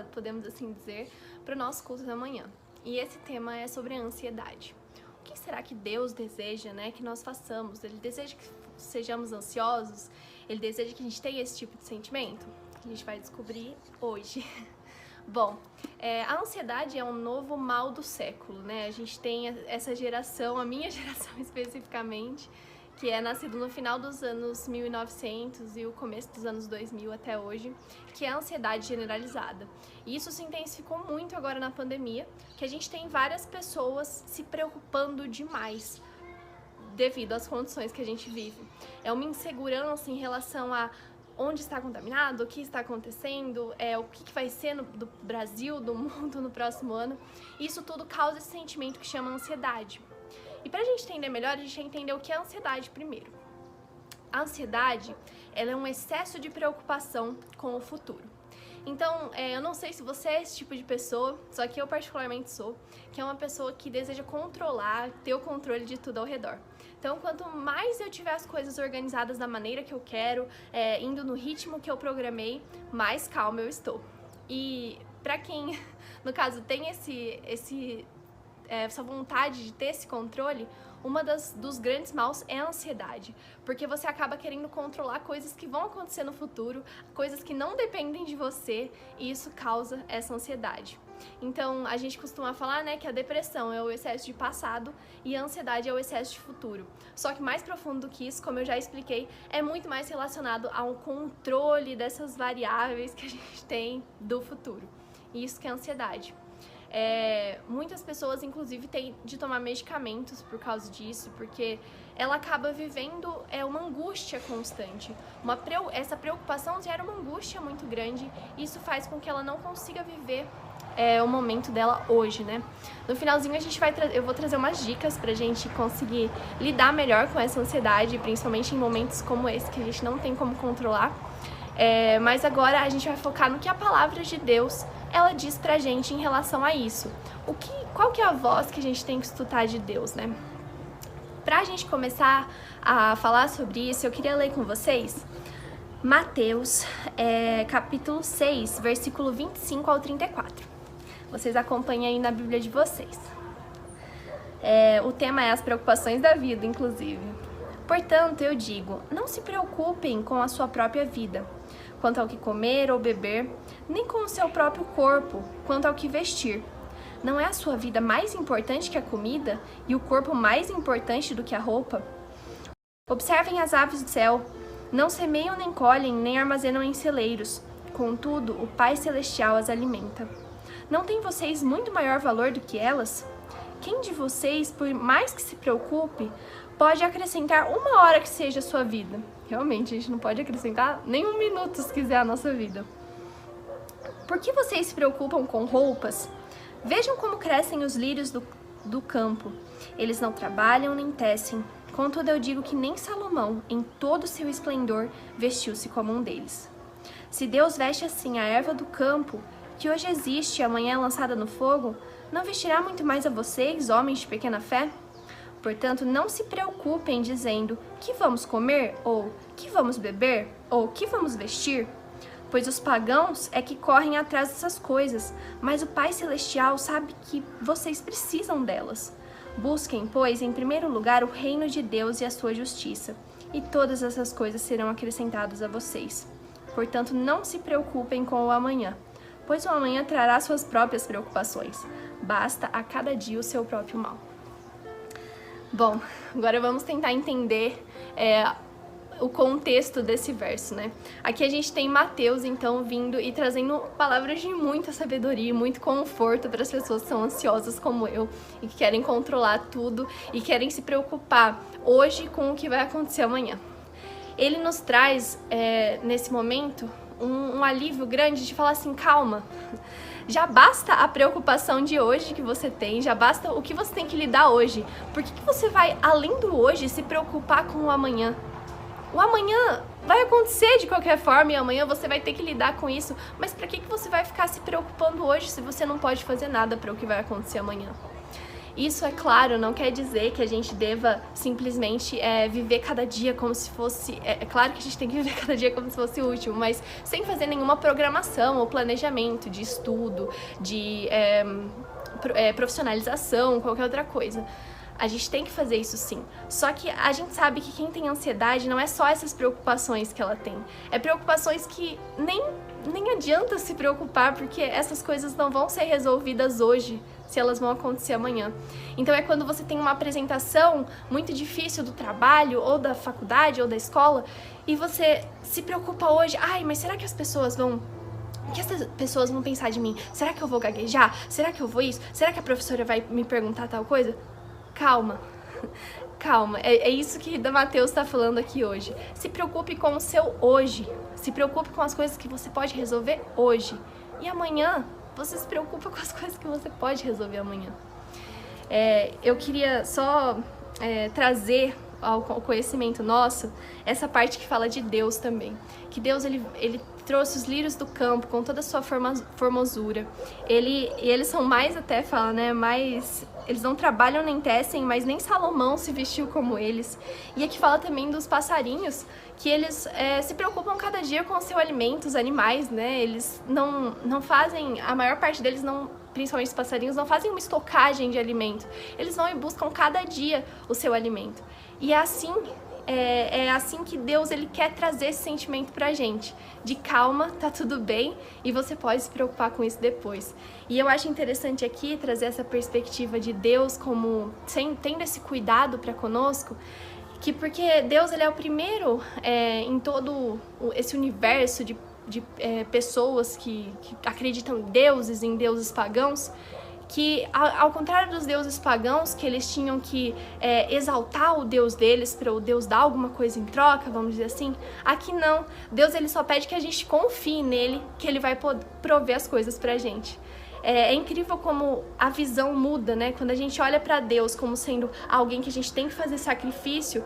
preparado, podemos assim dizer, para o nosso culto da manhã. E esse tema é sobre a ansiedade. O que será que Deus deseja, né, que nós façamos? Ele deseja que sejamos ansiosos? Ele deseja que a gente tenha esse tipo de sentimento? A gente vai descobrir hoje. Bom, a ansiedade é um novo mal do século, né? A gente tem essa geração, a minha geração especificamente, que é nascido no final dos anos 1900 e o começo dos anos 2000 até hoje, que é a ansiedade generalizada. E isso se intensificou muito agora na pandemia, que a gente tem várias pessoas se preocupando demais devido às condições que a gente vive. É uma insegurança em relação a onde está contaminado, o que está acontecendo, o que vai ser do Brasil, do mundo no próximo ano. Isso tudo causa esse sentimento que chama ansiedade. E para a gente entender melhor, a gente tem que entender o que é ansiedade primeiro. A ansiedade, ela é um excesso de preocupação com o futuro. Então, eu não sei se você é esse tipo de pessoa, só que eu particularmente sou, que é uma pessoa que deseja controlar, ter o controle de tudo ao redor. Então, quanto mais eu tiver as coisas organizadas da maneira que eu quero, indo no ritmo que eu programei, mais calma eu estou. E para quem, no caso, tem essa vontade de ter esse controle, dos grandes maus é a ansiedade, porque você acaba querendo controlar coisas que vão acontecer no futuro, coisas que não dependem de você, e isso causa essa ansiedade. Então, a gente costuma falar, né, que a depressão é o excesso de passado e a ansiedade é o excesso de futuro. Só que mais profundo do que isso, como eu já expliquei, é muito mais relacionado ao controle dessas variáveis que a gente tem do futuro. E isso que é a ansiedade. Muitas pessoas, inclusive, têm de tomar medicamentos por causa disso, porque ela acaba vivendo uma angústia constante. Essa preocupação gera uma angústia muito grande e isso faz com que ela não consiga viver o momento dela hoje, né? No finalzinho eu vou trazer umas dicas pra gente conseguir lidar melhor com essa ansiedade, principalmente em momentos como esse que a gente não tem como controlar. Mas agora a gente vai focar no que a palavra de Deus ela diz pra gente em relação a isso. Qual que é a voz que a gente tem que escutar de Deus, né? Pra gente começar a falar sobre isso, eu queria ler com vocês Mateus, capítulo 6, versículo 25 ao 34. Vocês acompanhem aí na Bíblia de vocês. O tema é as preocupações da vida, inclusive. Portanto, eu digo, não se preocupem com a sua própria vida, quanto ao que comer ou beber, nem com o seu próprio corpo, quanto ao que vestir. Não é a sua vida mais importante que a comida e o corpo mais importante do que a roupa? Observem as aves do céu. Não semeiam nem colhem, nem armazenam em celeiros. Contudo, o Pai Celestial as alimenta. Não têm vocês muito maior valor do que elas? Quem de vocês, por mais que se preocupe, pode acrescentar uma hora que seja a sua vida? Realmente, a gente não pode acrescentar nem um minuto se quiser a nossa vida. Por que vocês se preocupam com roupas? Vejam como crescem os lírios do campo. Eles não trabalham nem tecem. Contudo, eu digo que nem Salomão, em todo o seu esplendor, vestiu-se como um deles. Se Deus veste assim a erva do campo, que hoje existe e amanhã é lançada no fogo, não vestirá muito mais a vocês, homens de pequena fé? Portanto, não se preocupem dizendo, que vamos comer? Ou, que vamos beber? Ou, que vamos vestir? Pois os pagãos é que correm atrás dessas coisas, mas o Pai Celestial sabe que vocês precisam delas. Busquem, pois, em primeiro lugar o reino de Deus e a sua justiça, e todas essas coisas serão acrescentadas a vocês. Portanto, não se preocupem com o amanhã, pois o amanhã trará suas próprias preocupações. Basta a cada dia o seu próprio mal. Bom, agora vamos tentar entender o contexto desse verso, né? Aqui a gente tem Mateus, então, vindo e trazendo palavras de muita sabedoria, muito conforto para as pessoas que são ansiosas como eu e que querem controlar tudo e querem se preocupar hoje com o que vai acontecer amanhã. Ele nos traz, nesse momento, um alívio grande de falar assim, calma, já basta a preocupação de hoje que você tem, já basta o que você tem que lidar hoje. Por que você vai, além do hoje, se preocupar com o amanhã? O amanhã vai acontecer de qualquer forma e amanhã você vai ter que lidar com isso, mas para que você vai ficar se preocupando hoje se você não pode fazer nada para o que vai acontecer amanhã? Isso, é claro, não quer dizer que a gente deva simplesmente viver cada dia como se fosse... É claro que a gente tem que viver cada dia como se fosse o último, mas sem fazer nenhuma programação ou planejamento de estudo, de profissionalização, qualquer outra coisa. A gente tem que fazer isso sim. Só que a gente sabe que quem tem ansiedade não é só essas preocupações que ela tem. É preocupações que nem adianta se preocupar, porque essas coisas não vão ser resolvidas hoje, se elas vão acontecer amanhã. Então é quando você tem uma apresentação muito difícil do trabalho, ou da faculdade, ou da escola, e você se preocupa hoje, ai, mas será que as pessoas vão... O que as pessoas vão pensar de mim? Será que eu vou gaguejar? Será que eu vou isso? Será que a professora vai me perguntar tal coisa? Calma, calma, é isso que Mateus está falando aqui hoje. Se preocupe com o seu hoje, se preocupe com as coisas que você pode resolver hoje. E amanhã, você se preocupa com as coisas que você pode resolver amanhã. Eu queria só trazer ao conhecimento nosso essa parte que fala de Deus também. Que Deus, ele trouxe os lírios do campo com toda a sua formosura. Eles são mais, até fala, né, mais... Eles não trabalham nem tecem, mas nem Salomão se vestiu como eles. E aqui fala também dos passarinhos, que eles se preocupam cada dia com o seu alimento, os animais, né? Eles não fazem, a maior parte deles não, principalmente os passarinhos, não fazem uma estocagem de alimento. Eles vão e buscam cada dia o seu alimento. E é assim que Deus, ele quer trazer esse sentimento pra gente, de calma, tá tudo bem, e você pode se preocupar com isso depois. E eu acho interessante aqui trazer essa perspectiva de Deus como tendo esse cuidado para conosco, que porque Deus, ele é o primeiro em todo esse universo de pessoas que acreditam em deuses pagãos, que ao contrário dos deuses pagãos, que eles tinham que exaltar o Deus deles para o Deus dar alguma coisa em troca, vamos dizer assim, aqui não. Deus, ele só pede que a gente confie nele, que ele vai prover as coisas pra gente. É incrível como a visão muda, né? Quando a gente olha para Deus como sendo alguém que a gente tem que fazer sacrifício,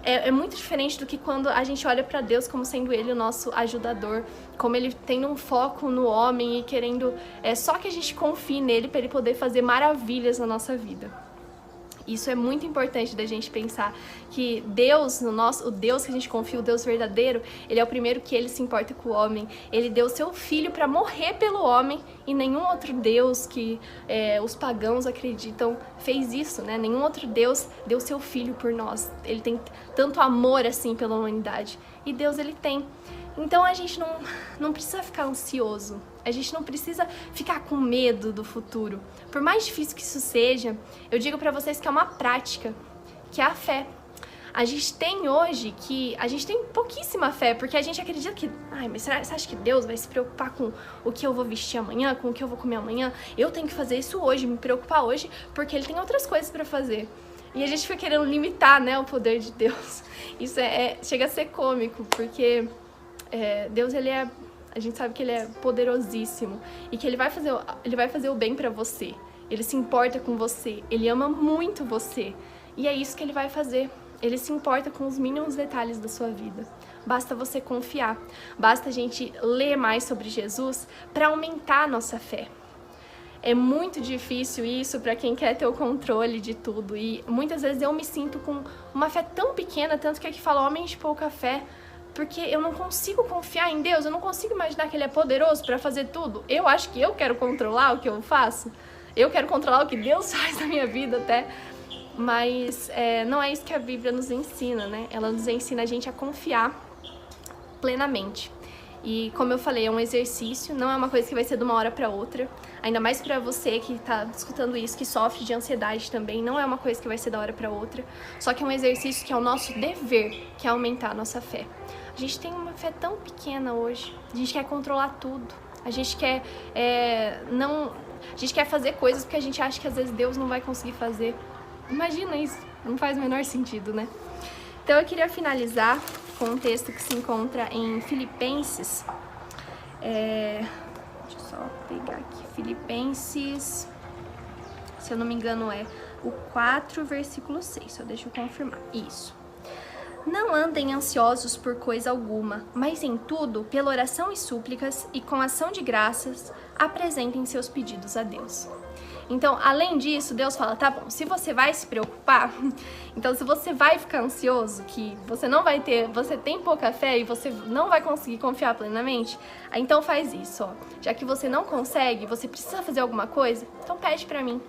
é muito diferente do que quando a gente olha para Deus como sendo Ele o nosso ajudador, como Ele tem um foco no homem e querendo só que a gente confie nele para Ele poder fazer maravilhas na nossa vida. Isso é muito importante da gente pensar que Deus, o Deus que a gente confia, o Deus verdadeiro, ele é o primeiro que ele se importa com o homem. Ele deu seu filho para morrer pelo homem e nenhum outro Deus que os pagãos acreditam fez isso, né? Nenhum outro Deus deu seu filho por nós. Ele tem tanto amor assim pela humanidade. E Deus, ele tem. Então a gente não precisa ficar ansioso, a gente não precisa ficar com medo do futuro. Por mais difícil que isso seja, eu digo pra vocês que é uma prática, que é a fé. A gente tem hoje a gente tem pouquíssima fé, porque a gente acredita que, mas você acha que Deus vai se preocupar com o que eu vou vestir amanhã, com o que eu vou comer amanhã? Eu tenho que fazer isso hoje, me preocupar hoje, porque Ele tem outras coisas pra fazer. E a gente fica querendo limitar, né, o poder de Deus. Isso chega a ser cômico, porque... Deus, a gente sabe que ele é poderosíssimo e que ele vai fazer o bem pra você. Ele se importa com você, ele ama muito você. E é isso que ele vai fazer. Ele se importa com os mínimos detalhes da sua vida. Basta você confiar. Basta a gente ler mais sobre Jesus para aumentar a nossa fé. É muito difícil isso para quem quer ter o controle de tudo. E muitas vezes eu me sinto com uma fé tão pequena, tanto que aqui fala homem de pouca fé, porque eu não consigo confiar em Deus, eu não consigo imaginar que Ele é poderoso para fazer tudo. Eu acho que eu quero controlar o que eu faço, eu quero controlar o que Deus faz na minha vida até, mas não é isso que a Bíblia nos ensina, né? Ela nos ensina a gente a confiar plenamente. E como eu falei, é um exercício, não é uma coisa que vai ser de uma hora para outra. Ainda mais para você que tá escutando isso, que sofre de ansiedade também, não é uma coisa que vai ser da hora para outra. Só que é um exercício que é o nosso dever, que é aumentar a nossa fé. A gente tem uma fé tão pequena hoje, a gente quer controlar tudo, a gente quer a gente quer fazer coisas porque a gente acha que às vezes Deus não vai conseguir fazer. Imagina isso, não faz o menor sentido, né? Então eu queria finalizar com um texto que se encontra em Filipenses. Deixa eu só pegar aqui. Filipenses, se eu não me engano, é o 4, versículo 6. Só deixa eu confirmar. Isso. Não andem ansiosos por coisa alguma, mas em tudo, pela oração e súplicas e com ação de graças, apresentem seus pedidos a Deus. Então, além disso, Deus fala, tá bom, se você vai se preocupar, então se você vai ficar ansioso, que você não vai ter, você tem pouca fé e você não vai conseguir confiar plenamente, então faz isso, ó. Já que você não consegue, você precisa fazer alguma coisa, então pede pra mim.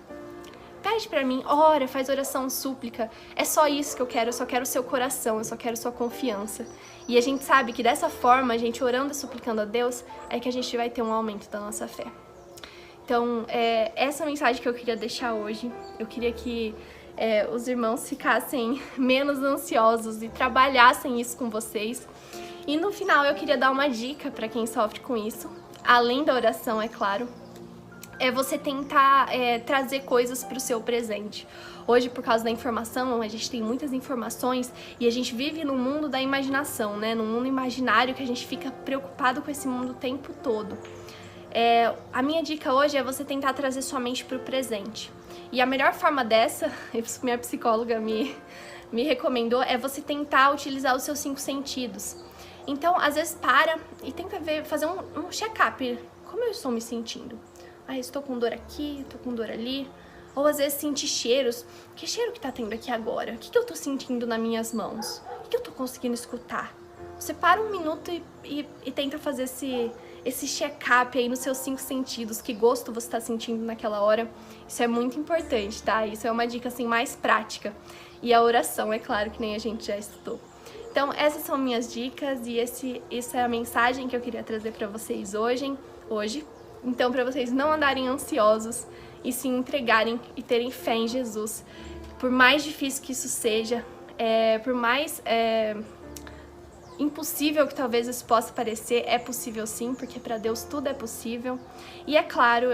Pede pra mim, ora, faz oração, súplica. É só isso que eu só quero o seu coração, eu só quero sua confiança. E a gente sabe que dessa forma, a gente orando e suplicando a Deus, é que a gente vai ter um aumento da nossa fé. Então, essa mensagem que eu queria deixar hoje. Eu queria que os irmãos ficassem menos ansiosos e trabalhassem isso com vocês. E no final eu queria dar uma dica para quem sofre com isso, além da oração, é claro. É você tentar trazer coisas para o seu presente. Hoje, por causa da informação, a gente tem muitas informações e a gente vive num mundo da imaginação, né? Num mundo imaginário que a gente fica preocupado com esse mundo o tempo todo. A minha dica hoje é você tentar trazer sua mente para o presente. E a melhor forma dessa, minha psicóloga me recomendou, é você tentar utilizar os seus 5 sentidos. Então, às vezes, para e tenta fazer um check-up. Como eu estou me sentindo? Estou com dor aqui, estou com dor ali. Ou às vezes sentir cheiros. Que cheiro que tá tendo aqui agora? O que eu tô sentindo nas minhas mãos? O que eu tô conseguindo escutar? Você para um minuto e tenta fazer esse check-up aí nos seus 5 sentidos. Que gosto você tá sentindo naquela hora. Isso é muito importante, tá? Isso é uma dica assim mais prática. E a oração, é claro, que nem a gente já estudou. Então, essas são minhas dicas e essa é a mensagem que eu queria trazer para vocês hoje. Então, para vocês não andarem ansiosos e se entregarem e terem fé em Jesus. Por mais difícil que isso seja, por mais impossível que talvez isso possa parecer, é possível sim, porque para Deus tudo é possível. E é claro,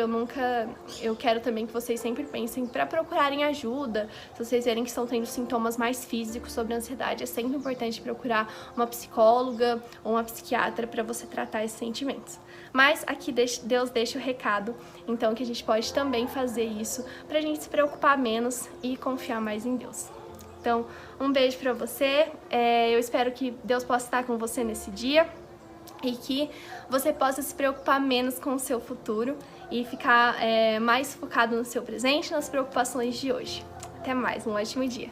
eu quero também que vocês sempre pensem para procurarem ajuda. Se vocês verem que estão tendo sintomas mais físicos sobre a ansiedade, é sempre importante procurar uma psicóloga ou uma psiquiatra para você tratar esses sentimentos. Mas aqui Deus deixa o recado, então que a gente pode também fazer isso pra gente se preocupar menos e confiar mais em Deus. Então, um beijo pra você, eu espero que Deus possa estar com você nesse dia e que você possa se preocupar menos com o seu futuro e ficar mais focado no seu presente, nas preocupações de hoje. Até mais, um ótimo dia!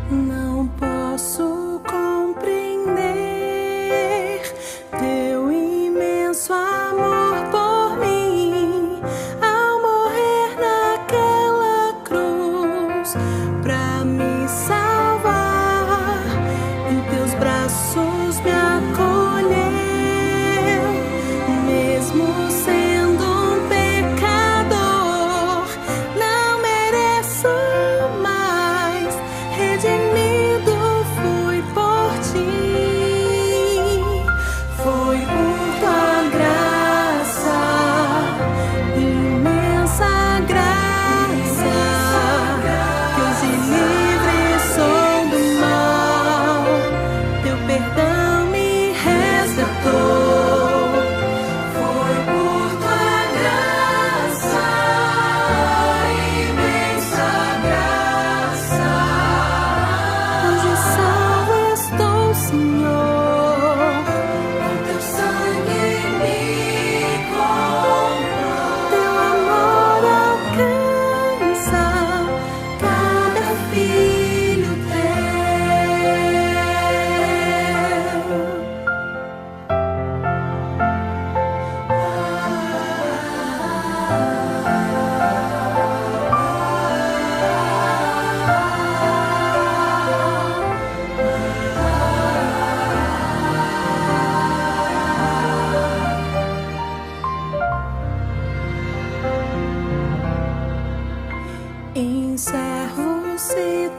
Não posso compreender teu imenso amor por mim, ao morrer naquela cruz pra me salvar. Em teus braços me acolheu, mesmo sendo um pecador. Não mereço mais, redimido fui por ti. Foi por tua graça, imensa graça, que hoje livre sou do mal. Teu perdão me resgatou. Foi por tua graça, imensa graça. Hoje salvo estou, Senhor, com teu sangue me comprou. Teu amor alcança cada filho teu. Encerro-se